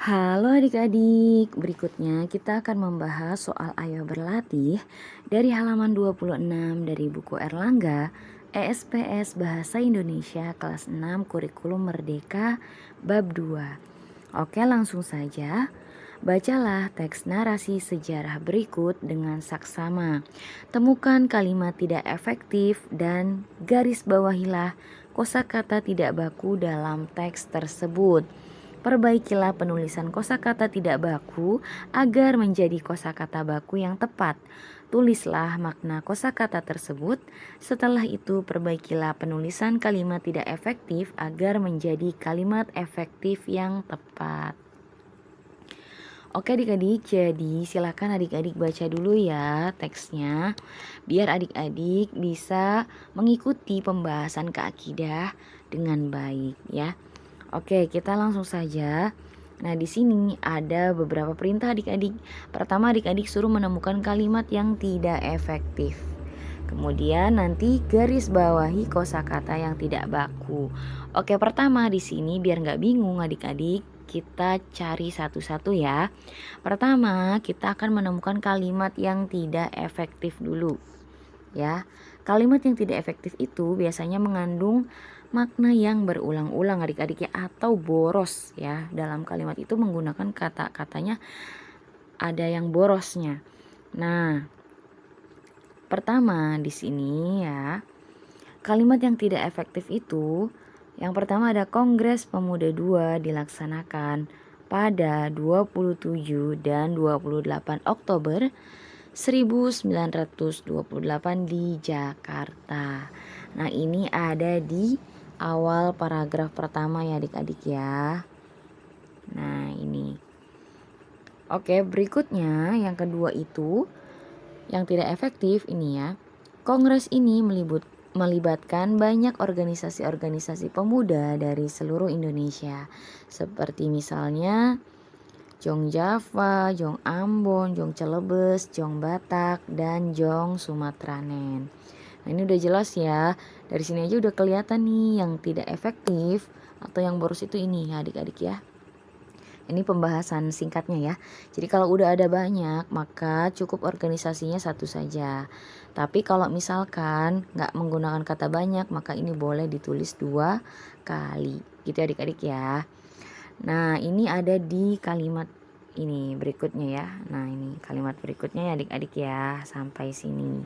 Halo adik-adik, berikutnya kita akan membahas soal Ayo Berlatih dari halaman 26 dari buku Erlangga, ESPS Bahasa Indonesia kelas 6 Kurikulum Merdeka bab 2. Oke, langsung saja. Bacalah teks narasi sejarah berikut dengan saksama. Temukan kalimat tidak efektif dan garis bawahilah kosakata tidak baku dalam teks tersebut. Perbaikilah penulisan kosakata tidak baku agar menjadi kosakata baku yang tepat. Tulislah makna kosakata tersebut. Setelah itu, perbaikilah penulisan kalimat tidak efektif agar menjadi kalimat efektif yang tepat. Oke adik-adik, jadi silakan adik-adik baca dulu ya teksnya, biar adik-adik bisa mengikuti pembahasan keakidah dengan baik ya. Oke, kita langsung saja. Nah, di sini ada beberapa perintah adik-adik. Pertama, adik-adik suruh menemukan kalimat yang tidak efektif. Kemudian nanti garis bawahi kosakata yang tidak baku. Oke, pertama di sini biar nggak bingung adik-adik, kita cari satu-satu ya. Pertama, kita akan menemukan kalimat yang tidak efektif dulu. Ya, kalimat yang tidak efektif itu biasanya mengandung makna yang berulang-ulang adik-adik ya, atau boros ya. Dalam kalimat itu menggunakan kata-katanya ada yang borosnya. Nah, pertama di sini ya, kalimat yang tidak efektif itu yang pertama ada Kongres Pemuda II dilaksanakan pada 27 dan 28 Oktober 1928 di Jakarta. Nah, ini ada di awal paragraf pertama ya adik-adik ya. Nah, ini. Oke, berikutnya yang kedua itu yang tidak efektif ini ya. Kongres ini melibatkan banyak organisasi-organisasi pemuda dari seluruh Indonesia. Seperti misalnya Jong Java, Jong Ambon, Jong Celebes, Jong Batak, dan Jong Sumatranen. Nah, ini udah jelas ya. Dari sini aja udah kelihatan nih yang tidak efektif atau yang boros itu ini ya adik-adik ya. Ini pembahasan singkatnya ya. Jadi kalau udah ada banyak maka cukup organisasinya satu saja. Tapi kalau misalkan nggak menggunakan kata banyak maka ini boleh ditulis 2 kali. Gitu adik-adik ya. Nah, ini ada di kalimat ini berikutnya ya. Nah, ini kalimat berikutnya ya adik-adik ya. Sampai sini.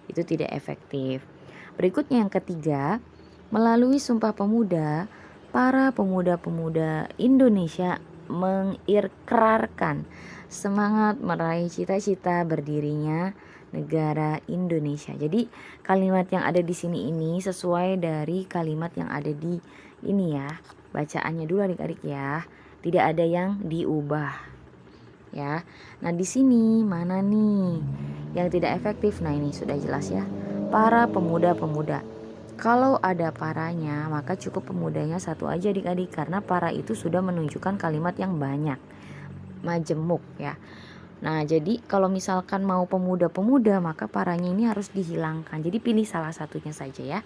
Itu tidak efektif. Berikutnya yang ketiga, melalui Sumpah Pemuda, para pemuda-pemuda Indonesia mengikrarkan semangat meraih cita-cita berdirinya negara Indonesia. Jadi kalimat yang ada di sini ini sesuai dari kalimat yang ada di ini ya. Bacaannya dulu adik-adik ya. Tidak ada yang diubah. Ya. Nah, di sini mana nih yang tidak efektif? Nah, ini sudah jelas ya. Para pemuda-pemuda. Kalau ada paranya, maka cukup pemudanya satu aja adik-adik karena para itu sudah menunjukkan kalimat yang banyak. Majemuk ya. Nah, jadi kalau misalkan mau pemuda-pemuda, maka paranya ini harus dihilangkan. Jadi pilih salah satunya saja ya.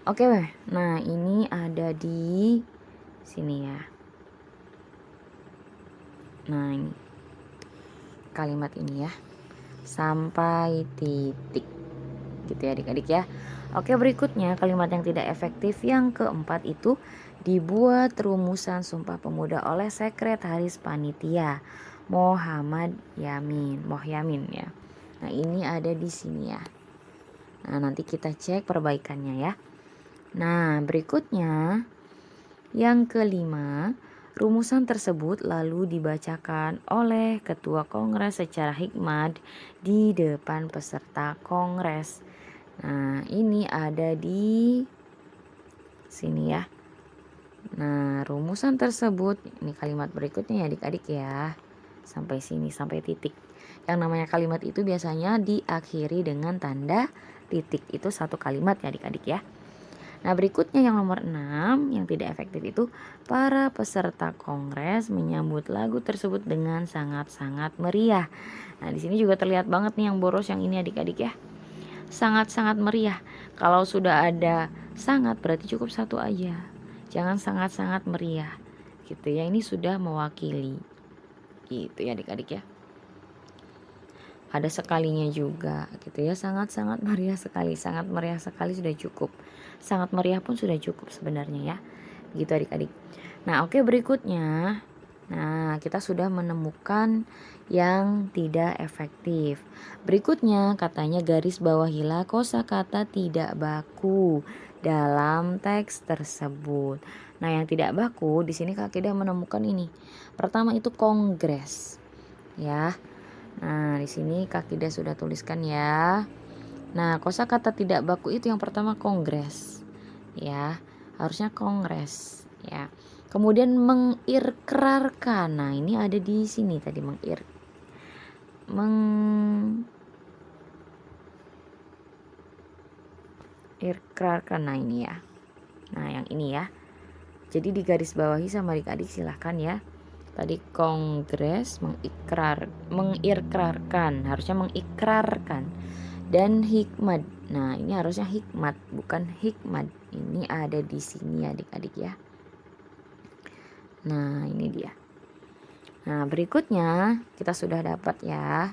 Oke, nah ini ada di sini ya. Nah, ini kalimat ini ya. Sampai titik. Gitu ya adik-adik ya. Oke, berikutnya kalimat yang tidak efektif yang keempat itu dibuat rumusan Sumpah Pemuda oleh Sekretaris Panitia Mohyamin ya. Nah, ini ada di sini ya. Nah, nanti kita cek perbaikannya ya. Nah, berikutnya yang kelima, rumusan tersebut lalu dibacakan oleh Ketua Kongres secara hikmat di depan peserta Kongres. Nah, ini ada di sini ya. Nah, rumusan tersebut, ini kalimat berikutnya ya adik-adik ya. Sampai sini, sampai titik. Yang namanya kalimat itu biasanya diakhiri dengan tanda titik. Itu satu kalimat ya adik-adik ya. Nah, berikutnya yang nomor 6 yang tidak efektif itu para peserta kongres menyambut lagu tersebut dengan sangat-sangat meriah. Nah, di sini juga terlihat banget nih yang boros yang ini adik-adik ya. Sangat-sangat meriah. Kalau sudah ada sangat berarti cukup satu aja. Jangan sangat-sangat meriah. gitu ya. Ini sudah mewakili gitu ya adik-adik ya. Ada sekalinya juga gitu ya, sangat-sangat meriah sekali, sangat meriah sekali sudah cukup. Sangat meriah pun sudah cukup sebenarnya ya. Gitu adik-adik. Nah, oke, berikutnya. Nah, kita sudah menemukan yang tidak efektif. Berikutnya katanya garis bawahilah kosakata tidak baku dalam teks tersebut. Nah, yang tidak baku di sini Kak Kida menemukan ini. Pertama itu kongres. Ya. Nah, di sini Kak Kida sudah tuliskan ya. Nah, kosakata tidak baku itu yang pertama kongres. Ya, harusnya kongres ya. Kemudian mengikrarkan. Nah, ini ada di sini tadi mengikrarkan. Nah, ini ya. Nah, yang ini ya. Jadi di garis bawahi sama adik-adik silahkan ya. Tadi kongres mengikrarkan, harusnya mengikrarkan. Dan hikmat. Nah, ini harusnya hikmat, bukan hikmat. Ini ada di sini adik-adik ya. Nah, ini dia. Nah, berikutnya kita sudah dapat ya.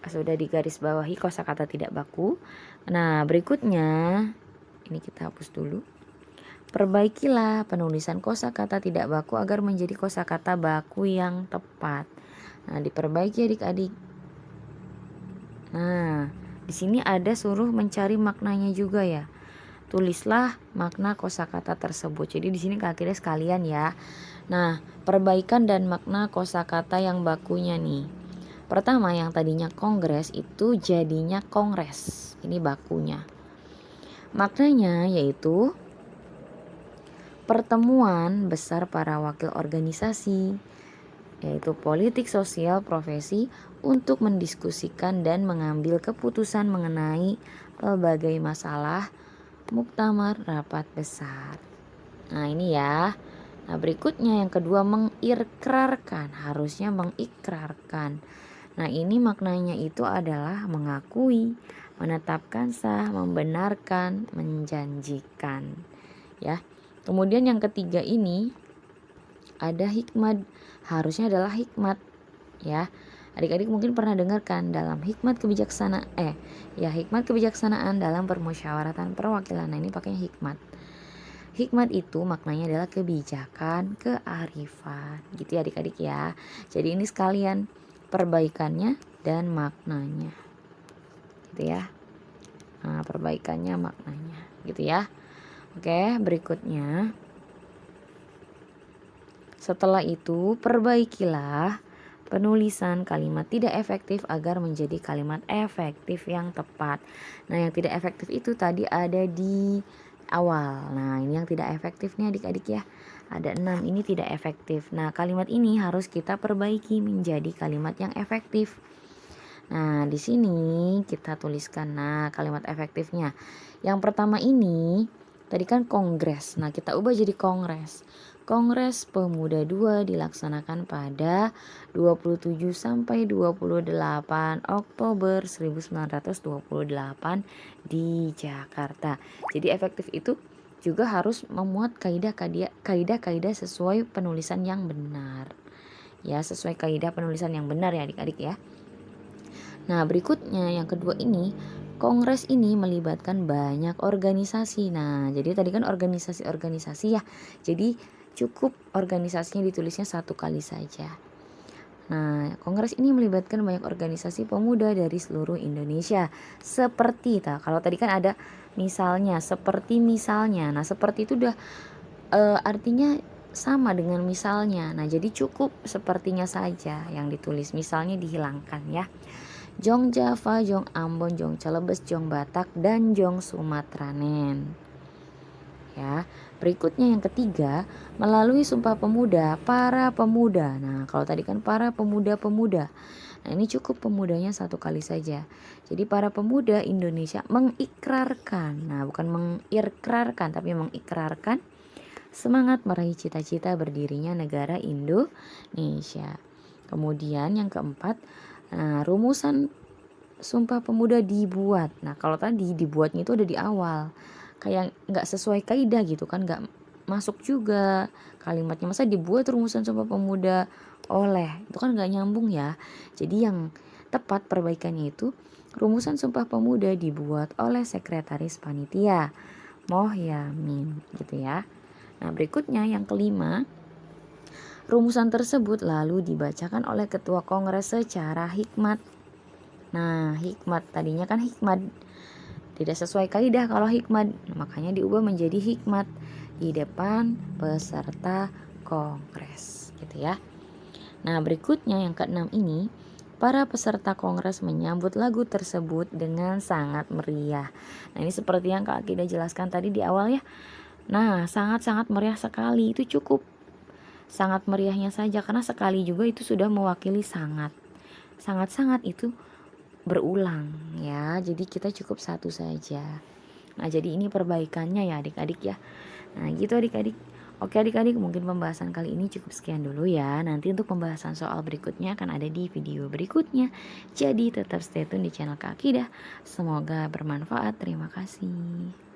Sudah di garis bawahi kosakata tidak baku. Nah, berikutnya ini kita hapus dulu. Perbaikilah penulisan kosakata tidak baku agar menjadi kosakata baku yang tepat. Nah, diperbaiki adik-adik. Nah, di sini ada suruh mencari maknanya juga ya. Tulislah makna kosakata tersebut. Jadi di sini Kak Kida sekalian ya. Nah, perbaikan dan makna kosakata yang bakunya nih. Pertama, yang tadinya kongres itu jadinya kongres. Ini bakunya. Maknanya yaitu pertemuan besar para wakil organisasi, yaitu politik, sosial, profesi, untuk mendiskusikan dan mengambil keputusan mengenai berbagai masalah muktamar rapat besar. Nah, ini ya. Nah, berikutnya yang kedua mengikrarkan, harusnya mengikrarkan. Nah, ini maknanya itu adalah mengakui, menetapkan sah, membenarkan, menjanjikan. Ya. Kemudian yang ketiga ini ada hikmat, harusnya adalah hikmat ya. Adik-adik mungkin pernah dengarkan dalam hikmat kebijaksanaan dalam permusyawaratan perwakilan. Nah, ini pakainya hikmat. Hikmat itu maknanya adalah kebijakan, kearifan. Gitu ya adik-adik ya. Jadi ini sekalian perbaikannya dan maknanya. Gitu ya. Nah, perbaikannya, maknanya. Gitu ya. Oke, berikutnya. Setelah itu, perbaikilah penulisan kalimat tidak efektif agar menjadi kalimat efektif yang tepat. Nah, yang tidak efektif itu tadi ada di awal. Nah, ini yang tidak efektif nih adik-adik ya. Ada 6, ini tidak efektif. Nah, kalimat ini harus kita perbaiki menjadi kalimat yang efektif. Nah, di sini kita tuliskan kalimat efektifnya. Yang pertama ini tadi kan kongres. Nah, kita ubah jadi kongres. Kongres Pemuda II dilaksanakan pada 27 sampai 28 Oktober 1928 di Jakarta. Jadi efektif itu juga harus memuat kaidah-kaidah sesuai penulisan yang benar. Ya, sesuai kaidah penulisan yang benar ya adik-adik ya. Nah, berikutnya yang kedua ini, kongres ini melibatkan banyak organisasi. Nah, jadi tadi kan organisasi-organisasi ya. Jadi cukup organisasinya ditulisnya satu kali saja. Nah, kongres ini melibatkan banyak organisasi pemuda dari seluruh Indonesia. Seperti, kalau tadi kan ada misalnya, seperti misalnya. Nah, seperti itu udah artinya sama dengan misalnya. Nah, jadi cukup sepertinya saja yang ditulis. Misalnya dihilangkan ya. Jong Java, Jong Ambon, Jong Celebes, Jong Batak, dan Jong Sumatranen. Ya, berikutnya yang ketiga, melalui Sumpah Pemuda, para pemuda. Nah, kalau tadi kan para pemuda-pemuda. Nah, ini cukup pemudanya satu kali saja. Jadi para pemuda Indonesia mengikrarkan. Nah, bukan mengikrarkan, tapi mengikrarkan semangat meraih cita-cita berdirinya negara Indonesia. Kemudian yang keempat, rumusan Sumpah Pemuda dibuat. Nah, kalau tadi dibuatnya itu ada di awal, kayak nggak sesuai kaidah gitu kan, nggak masuk juga kalimatnya. Masa dibuat rumusan Sumpah Pemuda oleh, itu kan nggak nyambung ya. Jadi yang tepat perbaikannya itu rumusan Sumpah Pemuda dibuat oleh sekretaris panitia Mohyamin gitu ya. Nah berikutnya yang kelima, rumusan tersebut lalu dibacakan oleh ketua kongres secara hikmat. Nah hikmat tadinya kan hikmat, tidak sesuai kaidah kalau hikmat, makanya diubah menjadi hikmat di depan peserta kongres gitu ya. Nah berikutnya yang keenam ini, para peserta kongres menyambut lagu tersebut dengan sangat meriah. Nah ini seperti yang Kak Akida jelaskan tadi di awal ya. Nah sangat-sangat meriah sekali, itu cukup sangat meriahnya saja karena sekali juga itu sudah mewakili sangat. Sangat-sangat itu berulang ya, jadi kita cukup satu saja. Nah jadi ini perbaikannya ya adik-adik ya. Nah gitu adik-adik. Oke adik-adik, mungkin pembahasan kali ini cukup sekian dulu ya. Nanti untuk pembahasan soal berikutnya akan ada di video berikutnya. Jadi tetap stay tune di channel Kak Akidah. Semoga bermanfaat. Terima kasih.